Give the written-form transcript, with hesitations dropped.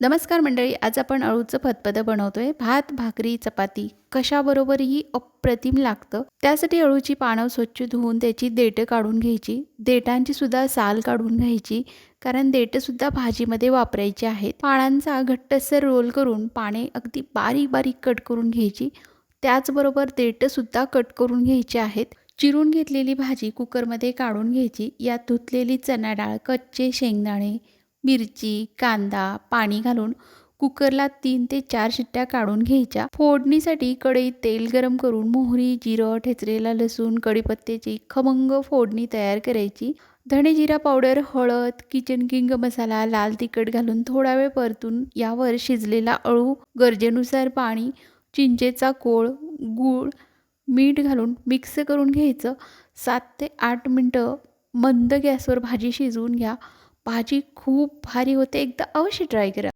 नमस्कार मंडळी, आज आपण अळूचं फतफदं बनवतोय. भात, भाकरी, चपाती कशाबरोबरही अप्रतिम लागतं. त्यासाठी अळूची पानं स्वच्छ धुवून त्याची देठं काढून घ्यायची. देठांची सुद्धा साल काढून घ्यायची, कारण देठं सुद्धा भाजीमध्ये वापरायची आहेत. पानांचा घट्टसर रोल करून पाने अगदी बारीक बारीक कट करून घ्यायची. त्याचबरोबर देठं सुद्धा कट करून घ्यायची आहेत. चिरून घेतलेली भाजी कुकरमध्ये काढून घ्यायची. यात धुतलेली चणा डाळ, कच्चे शेंगदाणे, मिरची, कांदा, पाणी घालून कुकरला 3 ते 4 शिट्ट्या काढून घ्यायच्या. फोडणीसाठी कढईत तेल गरम करून मोहरी, जिरं, ठेचलेला लसूण, कढीपत्त्याची खमंग फोडणी तयार करायची. धणे जिरा पावडर, हळद, किचन किंग मसाला, लाल तिखट घालून थोडा वेळ परतून यावर शिजलेला अळू, गरजेनुसार पाणी, चिंचेचा कोळ, गूळ, मीठ घालून मिक्स करून घ्यायचं. 7 ते 8 मिनटं मंद गॅसवर भाजी शिजवून घ्या. भाजी खूप भारी होते. एकदा अवश्य ट्राय करा.